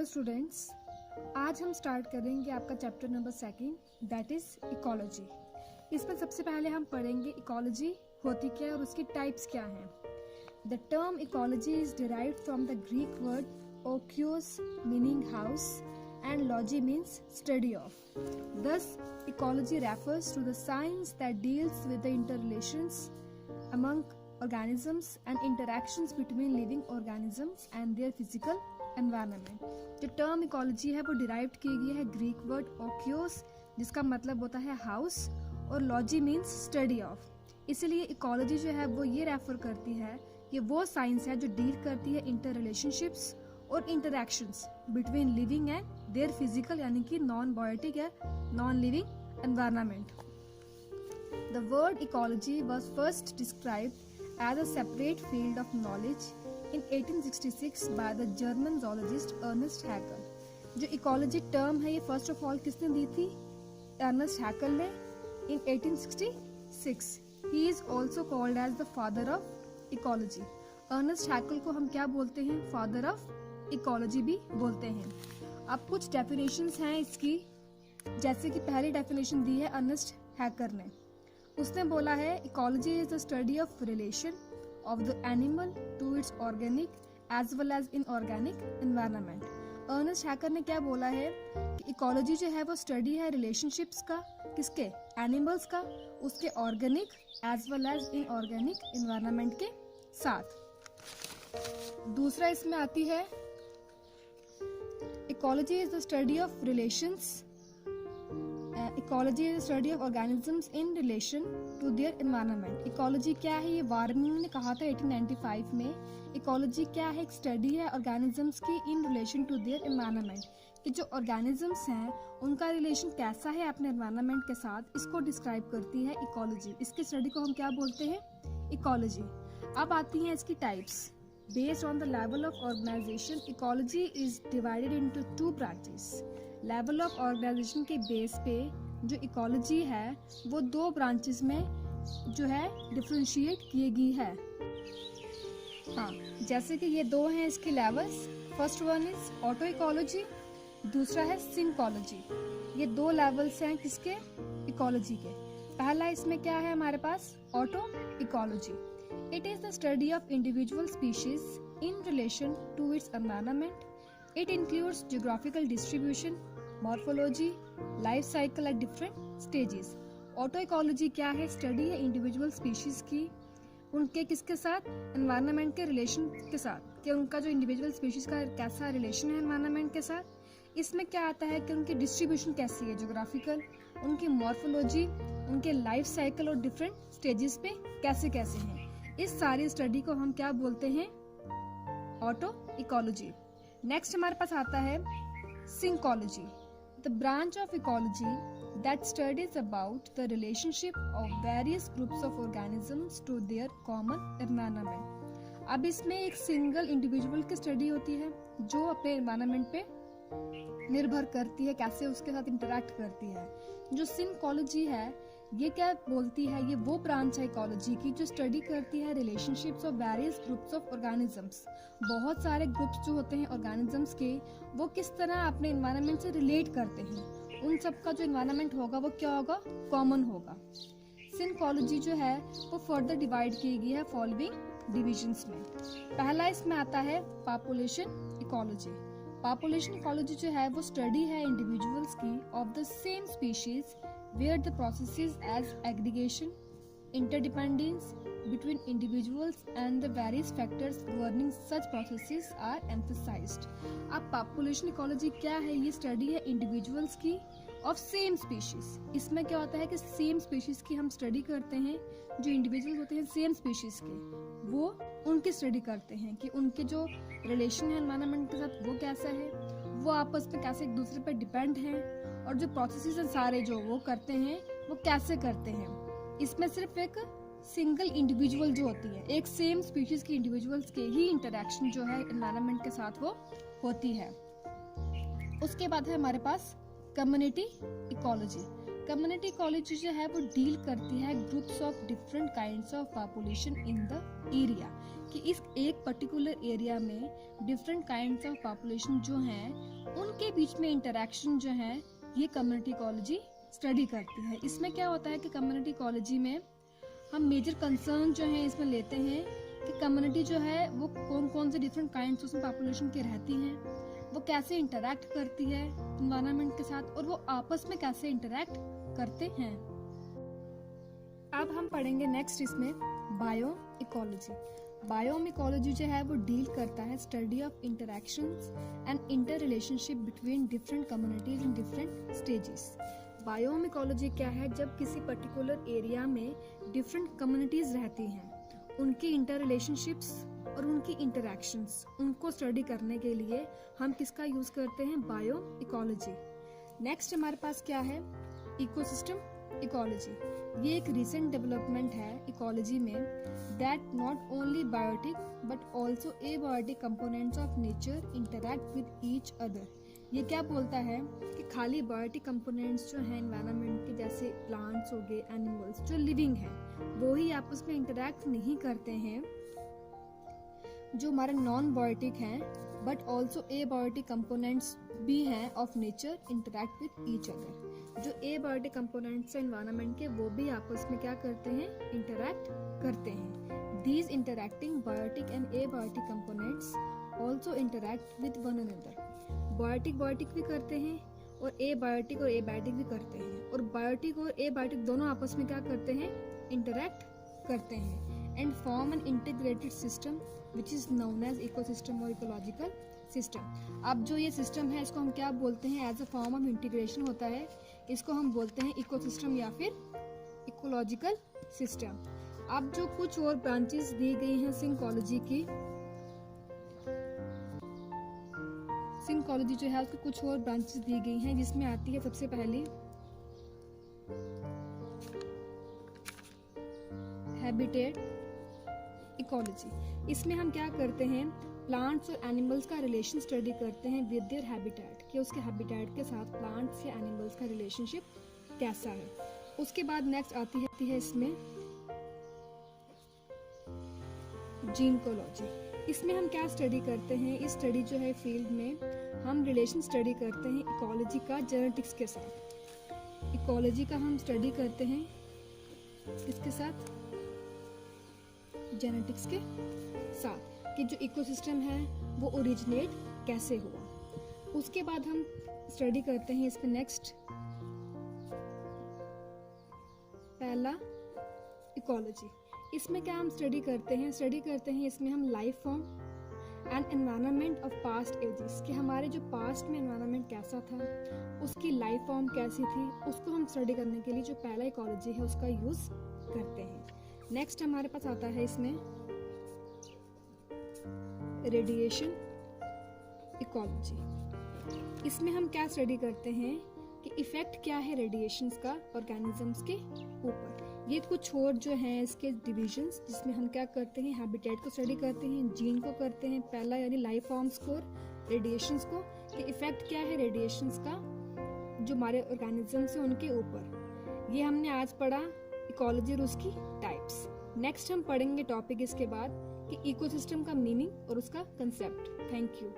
Students, आज हम start करेंगे आपका chapter number 2 that is ecology. इसमें सबसे पहले हम पढ़ेंगे इकोलॉजी होती क्या है और उसकी टाइप्स क्या हैं। The term ecology is derived from the Greek word oikos meaning house and logy means study of. Thus, ecology refers to the science that deals with the interrelations among organisms and interactions between living organisms and their physical environment. जो term ecology है वो derive की गई है Greek word ओक्योस जिसका मतलब होता है हाउस और लॉजी मीन्स स्टडी ऑफ। इसलिए इकोलॉजी जो है वो ये रेफर करती है, ये वो साइंस है जो डील करती है इंटर रिलेशनशिप्स और interactions between living and their physical यानी कि नॉन बायोटिक या non living environment. The word ecology was first described as a separate field of knowledge in 1866 by the German zoologist Ernst Haeckel। जो ecology term है ये first of all किसने दी थी? Ernest हैकल ने in 1866। He is also called as the father of ecology। Ernest Haeckel को हम क्या बोलते हैं? फादर ऑफ इकोलॉजी भी बोलते हैं। अब कुछ डेफिनेशंस हैं इसकी, जैसे कि पहली डेफिनेशन दी है अर्नेस्ट हैकर ने। उसने बोला है ecology is the study of relation of the animal to its organic as well as inorganic environment। Ernst Haeckel ने क्या बोला है कि इकोलॉजी जो है वो स्टडी है रिलेशनशिप्स का, किसके? एनिमल्स का, उसके organic as well as inorganic environment के साथ। दूसरा इसमें आती है ecology is the study of relations. Ecology is the study of organisms in relation to their environment. Ecology क्या है? ये वार्निंग ने कहा था 1895 में। इकोलॉजी क्या है? एक स्टडी है ऑर्गेनिजम्स की in relation to their environment, कि जो ऑर्गेनिजम्स हैं उनका रिलेशन कैसा है अपने एनवायरनमेंट के साथ, इसको डिस्क्राइब करती है इकोलॉजी। इसकी स्टडी को हम क्या बोलते हैं? इकोलॉजी। अब आती हैं इसकी types. Based on the level of organization ecology is divided into 2 branches. Level of organization के बेस पे जो इकोलॉजी है वो 2 ब्रांचेस में जो है डिफरेंशिएट की गई है। हाँ, जैसे कि ये 2 हैं इसके levels. First one is auto ecology, दूसरा है सिंकोलॉजी। ये 2 लेवल्स हैं किसके? इकोलॉजी के। पहला इसमें क्या है हमारे पास? Auto ecology. It is the study of individual species in relation to its environment. It includes geographical distribution, morphology, life cycle at different stages। Auto ecology क्या है? स्टडी है इंडिविजुअल स्पीशीज की, उनके किसके साथ? एनवायरनमेंट के रिलेशन के साथ, कि उनका जो इंडिविजुअल स्पीशीज का कैसा रिलेशन है एनवायरनमेंट के साथ। इसमें क्या आता है कि उनकी डिस्ट्रीब्यूशन कैसी है, जोग्राफिकल, उनकी मॉर्फोलॉजी, उनके लाइफ साइकिल और डिफरेंट स्टेजेस पे कैसे कैसे हैं। इस सारी स्टडी को हम क्या बोलते हैं? Auto ecology. नेक्स्ट हमारे पास आता है synecology, the branch of ecology that studies about the relationship of various groups of organisms to their common environment. अब इसमें एक सिंगल इंडिविजुअल की स्टडी होती है जो अपने एनवायरनमेंट पे निर्भर करती है, कैसे उसके साथ इंटरेक्ट करती है। जो सिंकोलॉजी है ये क्या बोलती है? ये वो ब्रांच है इकोलॉजी की जो स्टडी करती है relationships of various groups of organisms. बहुत सारे ग्रुप्स जो होते हैं ऑर्गेनिजम्स के, वो किस तरह अपने एनवायरनमेंट से रिलेट करते हैं। उन सब का जो एनवायरनमेंट होगा वो क्या होगा? कॉमन होगा। सिंकोलॉजी जो है वो फर्दर डिवाइड की गई है फॉलोइंग डिविजन्स में। पहला इसमें आता है पॉपुलेशन इकोलॉजी। पॉपुलेशन इकोलॉजी जो है वो स्टडी है इंडिविजुअल्स की of the same species where the processes as aggregation, interdependence between individuals and the various factors governing such processes are emphasized। अब population ecology क्या है? ये स्टडी है इंडिविजुअल्स की ऑफ सेम स्पीशीज। इसमें क्या होता है कि सेम स्पीशीज की हम स्टडी करते हैं, जो इंडिविजुअल होते हैं सेम स्पीशीज के, वो उनकी स्टडी करते हैं कि उनके जो रिलेशन है एनवायरनमेंट के साथ वो कैसा है, वो आपस में कैसे एक दूसरे पर डिपेंड हैं, और जो प्रोसेसेस हैं सारे जो वो करते हैं वो कैसे करते हैं। इसमें सिर्फ एक सिंगल इंडिविजुअल जो होती है, एक सेम स्पीशीज की इंडिविजुअल्स के ही इंटरेक्शन जो है एनवायरनमेंट के साथ वो होती है। उसके बाद है हमारे पास कम्युनिटी इकोलॉजी। कम्युनिटी इकोलॉजी जो है वो डील करती है groups of different kinds of population in the area, कि इस एक पर्टिकुलर एरिया में डिफरेंट काइंड्स ऑफ पॉपुलेशन जो हैं उनके बीच में इंटरेक्शन जो है ये कम्युनिटी इकोलॉजी स्टडी करती है। इसमें क्या होता है कि कम्युनिटी इकोलॉजी में हम मेजर कंसर्न जो है इसमें लेते हैं कि कम्युनिटी जो है वो कौन कौन से डिफरेंट काइंड्स उसमें पॉपुलेशन के रहती हैं, वो कैसे इंटरैक्ट करती है एनवायरनमेंट के साथ, और वो आपस में कैसे इंटरैक्ट करते हैं। अब हम पढ़ेंगे नेक्स्ट इसमें बायो इकोलॉजी। बायोम इकोलॉजी जो है वो डील करता है study of interactions and inter relationship between different communities in different stages. Biome ecology क्या है, जब किसी पर्टिकुलर एरिया में डिफरेंट कम्युनिटीज रहती हैं, उनकी इंटर रिलेशनशिप्स और उनकी इंटरैक्शंस, उनको स्टडी करने के लिए हम किसका यूज करते हैं, बायो इकोलॉजी। नेक्स्ट हमारे पास क्या है, इकोसिस्टम इकोलॉजी। ये एक रिसेंट डेवलपमेंट है इकोलॉजी में, that not only biotic but also abiotic components of nature interact with each other. ये क्या बोलता है कि खाली बायोटिक कंपोनेंट्स जो हैं एनवायरनमेंट के, जैसे प्लांट्स हो गए, एनिमल्स जो लिविंग हैं, वो ही आपस में इंटरैक्ट नहीं करते हैं जो हमारे नॉन बायोटिक हैं, बट ऑल्सो एबायोटिक कंपोनेंट्स भी हैं of nature interact with each other. जो एबायोटिक कंपोनेंट्स हैं एनवायरनमेंट के, वो भी आपस में क्या करते हैं, इंटरैक्ट करते हैं। These interacting biotic and abiotic components also interact with one another. Biotic भी करते हैं और एबायोटिक और एबायोटिक भी करते हैं, और बायोटिक और एबायोटिक दोनों आपस में क्या करते हैं, इंटरैक्ट करते हैं, and form an integrated system which is known as ecosystem और इकोलॉजिकल सिस्टम। अब जो ये सिस्टम है इसको हम क्या बोलते हैं, as a form of integration होता है, इसको हम बोलते हैं इकोसिस्टम या फिर इकोलॉजिकल सिस्टम। अब जो कुछ और ब्रांचेस दी गई हैं सिंकोलॉजी की, सिंकोलॉजी जो है उसकी कुछ और ब्रांचेस दी गई हैं, जिसमें आती है सबसे पहली हैबिटेट इकोलॉजी। इसमें हम क्या करते हैं, प्लांट्स और एनिमल्स का रिलेशन स्टडी करते हैं विद देयर हैबिटेट, कि उसके हैबिटेट के साथ प्लांट्स या एनिमल्स का रिलेशनशिप कैसा है। उसके बाद नेक्स्ट आती है इसमें जीनकोलॉजी। इसमें हम क्या स्टडी करते हैं, इस स्टडी जो है फील्ड में हम रिलेशन स्टडी करते हैं इकोलॉजी का जेनेटिक्स के साथ। इकोलॉजी का हम स्टडी करते हैं किसके साथ, जेनेटिक्स के साथ, कि जो इकोसिस्टम है वो ओरिजिनेट कैसे हुआ। उसके बाद हम स्टडी करते हैं इसमें नेक्स्ट पहला इकोलॉजी। इसमें क्या हम स्टडी करते हैं इसमें हम life form and environment of past ages, कि हमारे जो पास्ट में एनवायरनमेंट कैसा था, उसकी लाइफ फॉर्म कैसी थी, उसको हम स्टडी करने के लिए जो पहला इकोलॉजी है उसका यूज करते हैं। नेक्स्ट हमारे पास आता है इसमें रेडिएशन इकोलॉजी। इसमें हम क्या स्टडी करते हैं कि इफेक्ट क्या है रेडिएशंस का ऑर्गेनिजम्स के ऊपर। ये कुछ और जो हैं इसके डिविजन्स, जिसमें हम क्या करते हैं, हैबिटेट को स्टडी करते हैं, जीन को करते हैं पहला यानी लाइफ फॉर्म्स को, रेडिएशंस को, कि इफेक्ट क्या है रेडिएशंस का जो हमारे ऑर्गेनिजम्स हैं उनके ऊपर। ये हमने आज पढ़ा इकोलॉजी और उसकी टाइप्स। नेक्स्ट हम पढ़ेंगे टॉपिक इसके बाद कि इकोसिस्टम का मीनिंग और उसका कंसेप्ट। Thank you.